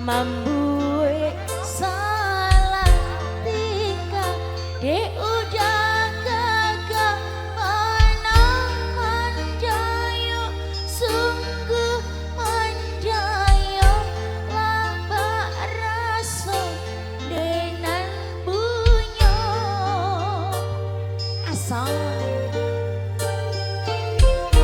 Mambuwe salah tingkah de ujang gagah manang manjayo sungguh manjayo laba rasa denan bunyo asal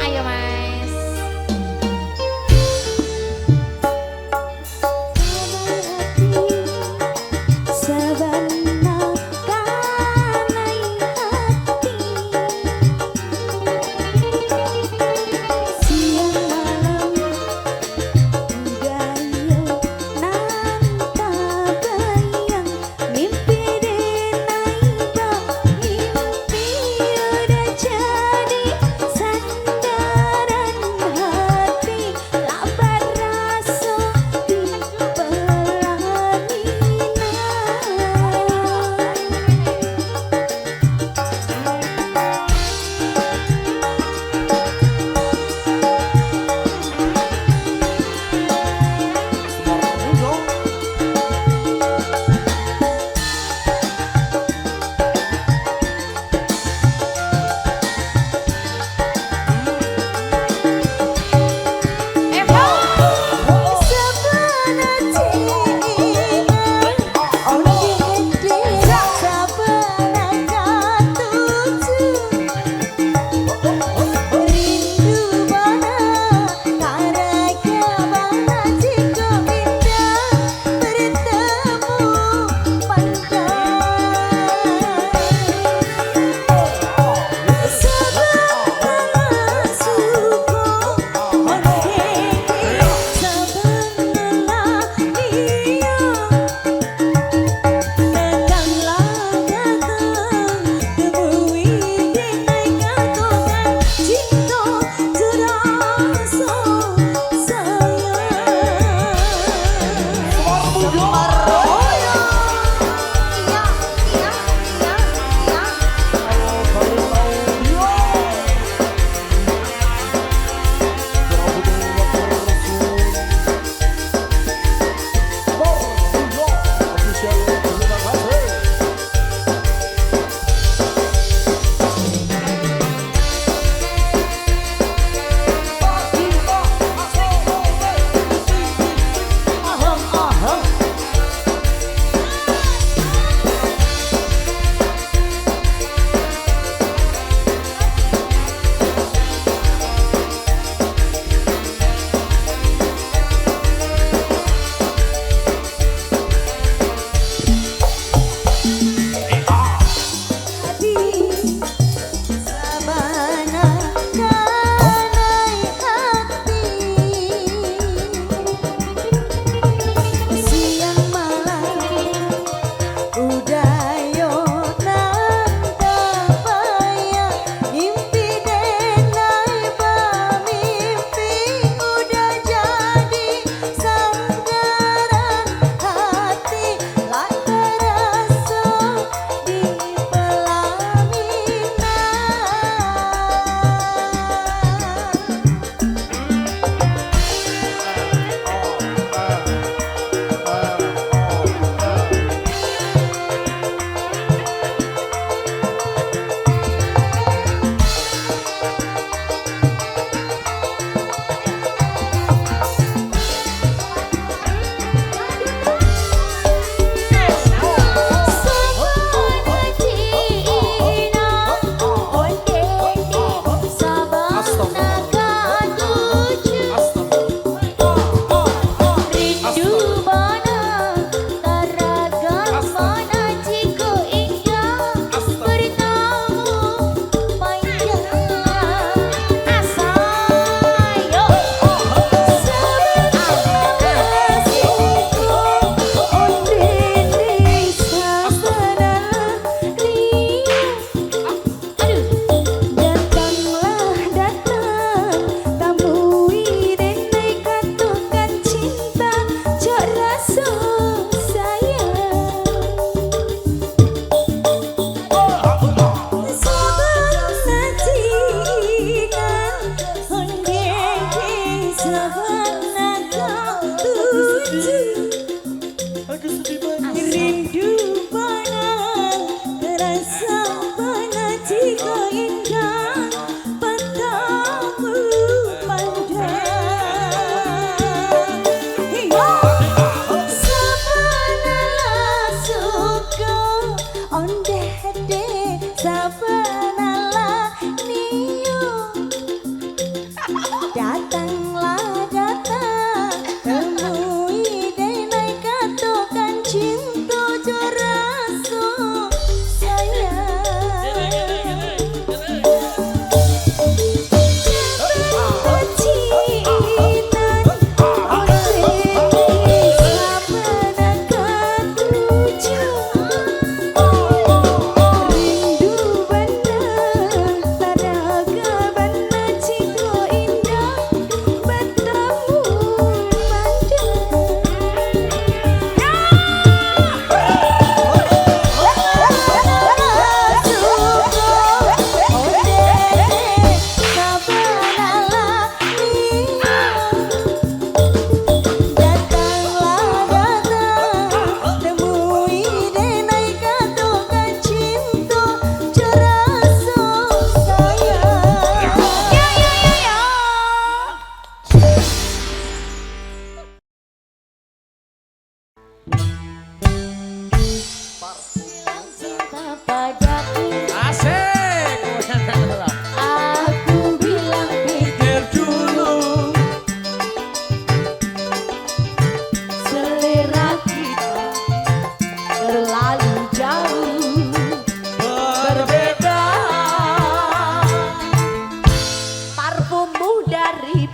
ayo mas.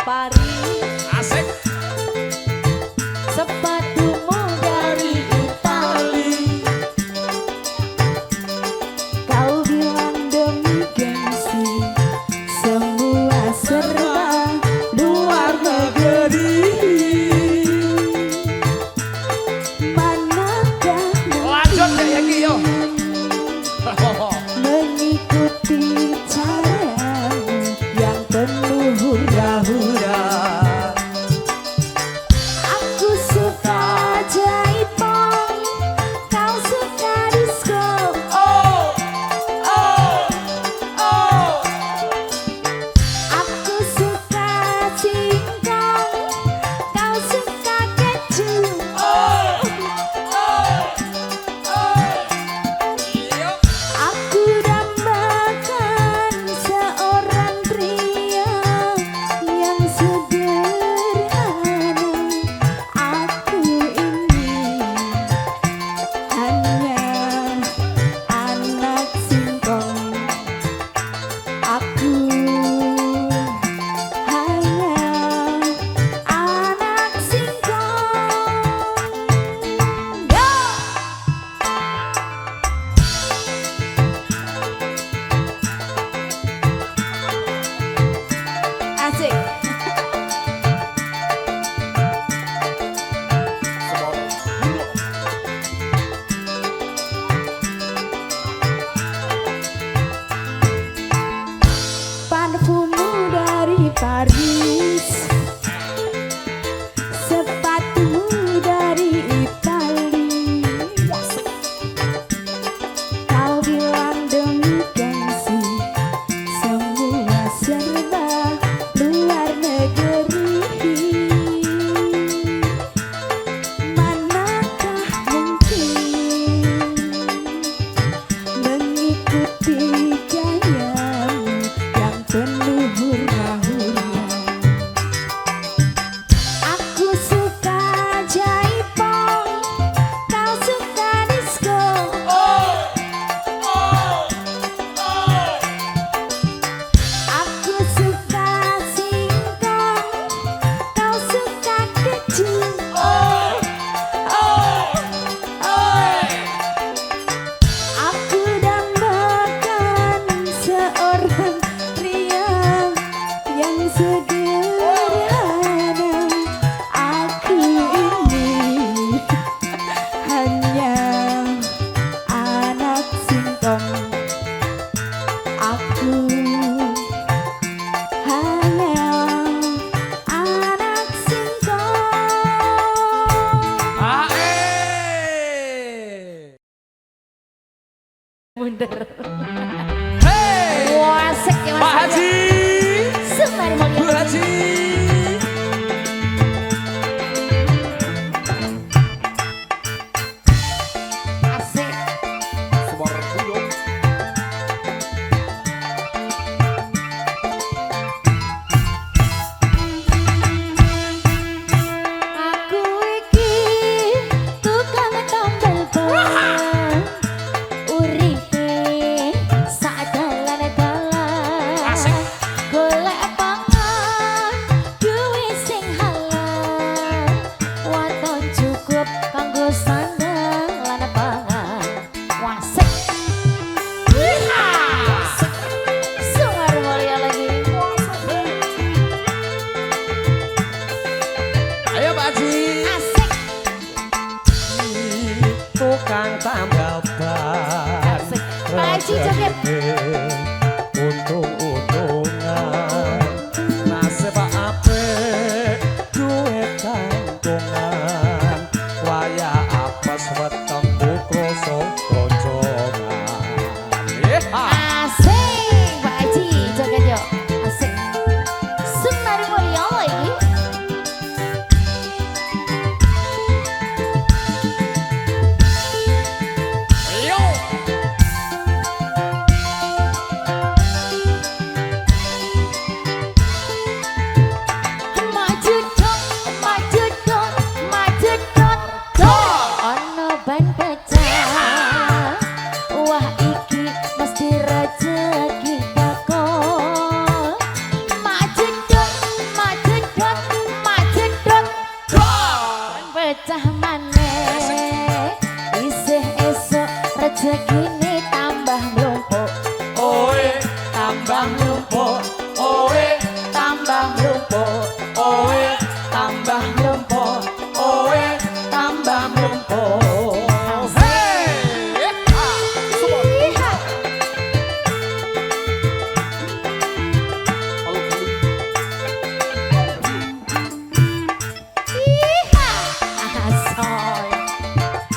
Paris. Asik. Sepatumu dari Itali. Kau bilang demi gengsi, semua serba luar negeri. Manakah Lanjut deh ya Ki yo. mengikuti caramu yang penuh hura-hura. Aku suka jaipong, kau suka disco. Oh, oh, oh. Aku suka singkong, kau suka keju. Oh, oh, oh. Iyo. Aku dambakan seorang pria yang sederhana. Aku ini hanya anak singkong. Aku hanya anak singkong. Yo! Asik. Parfummu dari Paris, sepatumu dari Itali. Kau bilang demi gengsi, semua serba luar negeri. Manakah mungkin mengikuti gayamu yang penuh hura-hura. Aku suka jaipong, kau suka disco. Oh, oh, oh. Aku suka singkong, kau suka keju. Oh, oh, oh. Aku dambakan seorang pria yang sederhana. Aku ini hanya anak singkong. Aku hanya anak singkong. Ae. Mundur. Hey, Wah, asik ya Mas. Pak Haji. Semari Bu mulia. Haji. Asik. Semar Buyung. Aku iki tukang tombel ban. Uripe sak dalan-dalan. Asik. Golek pangan duwe sing halal. Waton cukup kanggo sandang lan pangan. Wasik. Wasik. Semar mulia lagi. Ayo Pak Haji. Asik. Tukang tambal ban. Asik. Pak Haji joget. Untung-untung tambah mlumpuk, owe tambah mlumpuk, owe tambah mlumpuk, owe tambah mlumpuk. Hey! Iha. Iha. Asoy.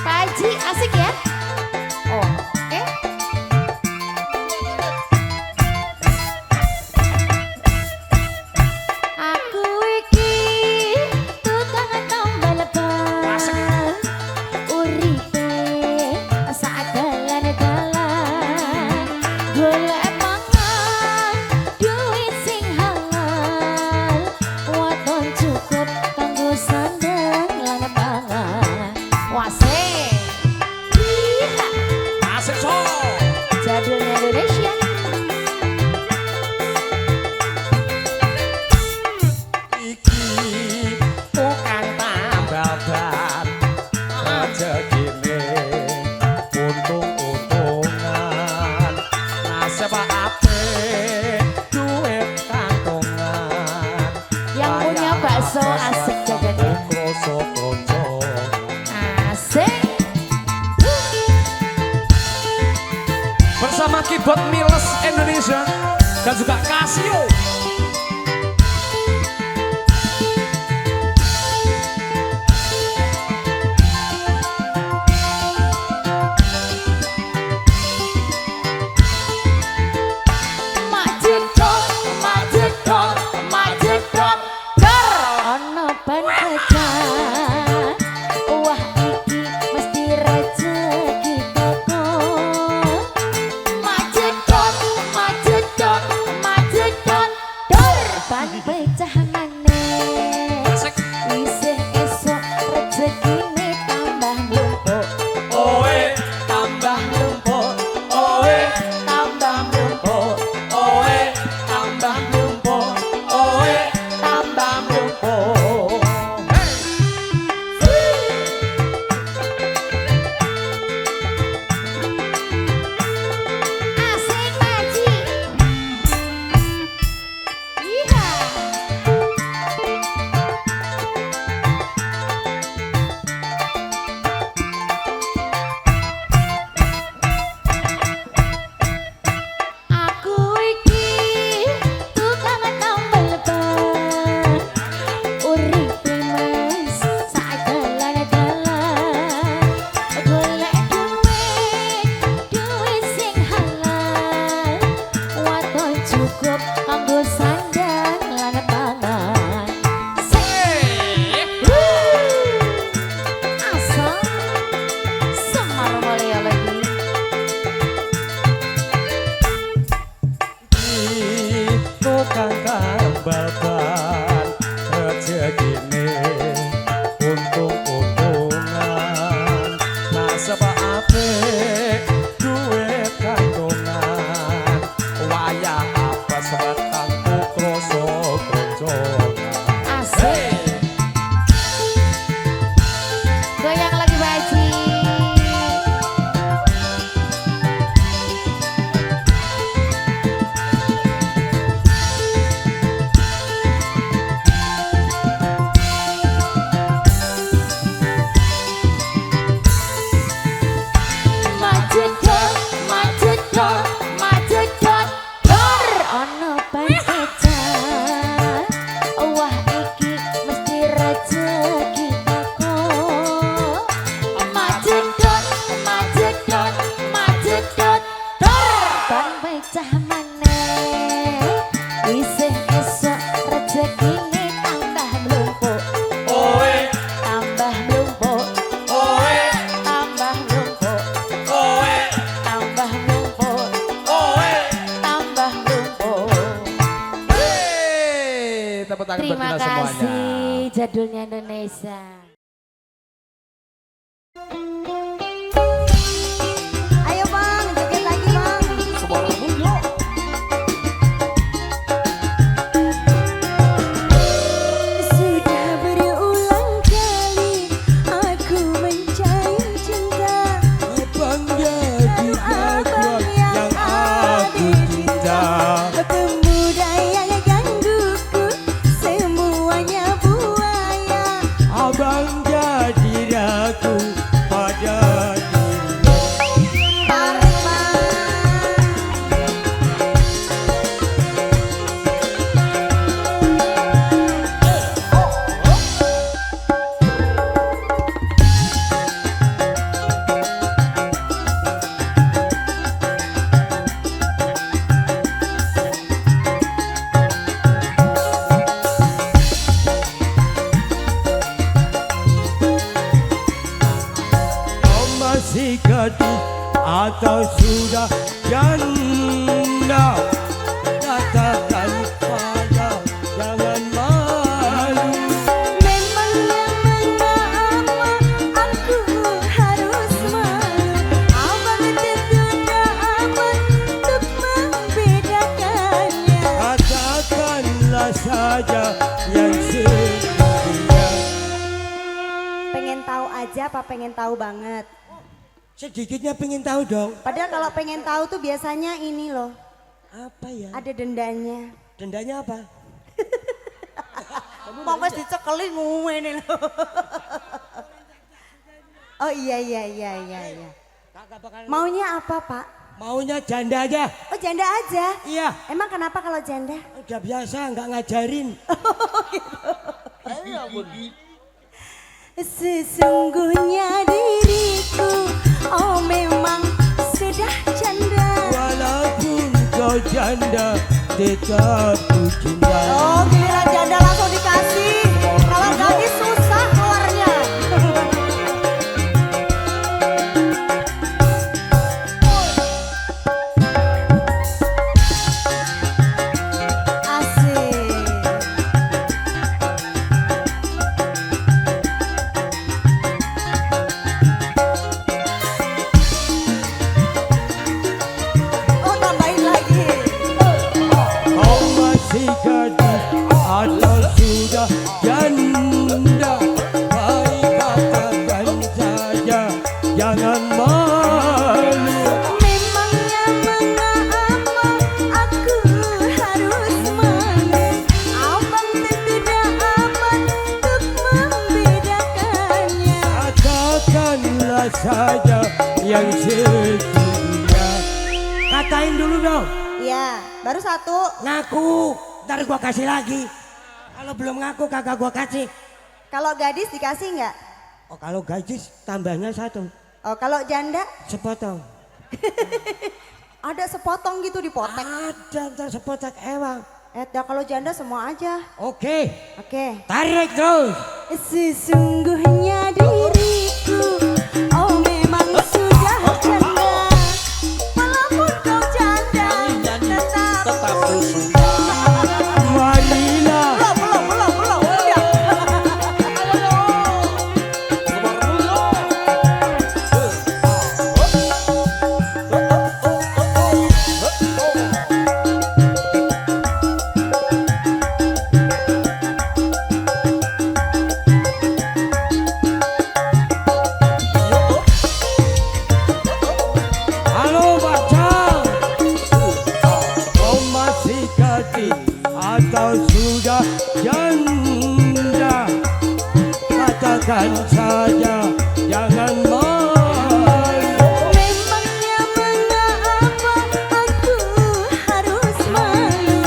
Pak Haji asik ya? Oh, oke. Aku iki tukang tambal ban. Uripe sak dalan-dalan. Golek mangan duit sing halal. Waton cukup kanggo sandang lan pangan. Wase. Iha. Asik so. Jadulnya Indonesia. Iki tukang tambal ban, rezekine untung-untungan, nasib apik duit kantongan. Yang punya bakso asik jagatnya. Krosok-krosok. Asik. Bersama keyboard Miles Indonesia dan juga Casio. Majedot, ono ban pecah. Wah iki mesti rezeki teko. Majedot, dor ban pecah maneh. Asik. Isih esok rezekine tambah mlumpuk. Owe tambah mlumpuk, owe tambah mlumpuk, owe tambah mlumpuk, owe tambah mlumpuk. Asik Pak Haji. Iya. Aku iki tukang tambal ban. Uripe mas sak dalan-dalan. Golek duit sing halal. Waton cukup kanggo sandang lan pangan. Asal Semar Mulia lagi. Tukang tambal ban, rezekine untung-untungan, nasib apik duit kantongan, wayah apes weteng krosok-krocongan. Asik. Goyang lagi Pak Haji. Majedot, dor ono ban pecah. Wah iki mesti rezeki teko. Majedot, dor ban pecah maneh. Isih esok rezekine tambah mlumpuk. Owe Tambah mlumpuk. owe Tambah mlumpuk. owe Tambah mlumpuk. owe. Tambah mlumpuk. Hey, tepuk tangan buat Terima kita semuanya. kasih Jadulnya Indonesia. Ayo bang, joget lagi bang. Sebuah lagu yuk. Sudah berulang kali aku mencari cinta. Abang jadi Abang yang aku cinta. saja yang sesungguhnya. Pengen tahu aja apa pengen tahu banget? Sedikitnya pengen tahu dong. Padahal kalau pengen tahu tuh biasanya ini loh. Apa ya? Ada dendanya. Dendanya apa? Mau wes dicekelin ngene loh. Oh iya. Maunya apa Pak? Maunya janda aja. Oh janda aja? Iya. Emang kenapa kalau janda? Udah biasa nggak ngajarin. Sesungguhnya diriku, oh memang sudah janda. Walaupun kau janda, tetap ku cinta. Oh giliran janda langsung dikasih. Kalau gadis susah keluarnya. Asik. Oh tambahin lagi. Kau masih gadis atau sudah janda? Baik katakan saja, jangan malu. Memangnya mengapa aku harus malu? Abang tentu dapat untuk membedakannya. Katakanlah saja yang sesungguhnya. Katain dulu dong. Ya, baru satu. Ngaku, ntar gua kasih lagi. Kalau belum ngaku kagak gua kasih. Kalau gadis dikasih nggak? Oh kalau gadis tambahnya satu, Oh kalau janda sepotong. ada sepotong gitu dipotong. Ada ntar sepotong ewang. Ya kalau janda semua aja. Oke, Oke. tarik terus. Sesungguhnya diriku, oh memang sudah janda. Walaupun kau janda, tetap ku cinta. Marilah. Belum. Udah. Halo Bacang. Kau masih gadis atau sudah janda? Katakan saja, jangan malu. Memangnya mengapa aku harus malu?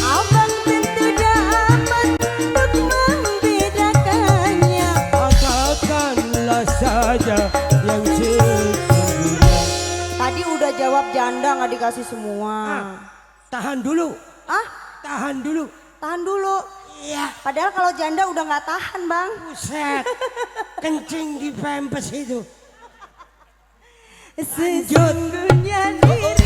Abang tentu dapat untuk membedakannya. Katakanlah saja yang sesungguhnya. Tadi udah jawab janda nggak dikasih semua. Tahan dulu, Ah, tahan dulu. tahan dulu. Iya, Padahal kalau janda udah nggak tahan bang. buset. Kencing di pempes itu. Sesungguhnya diri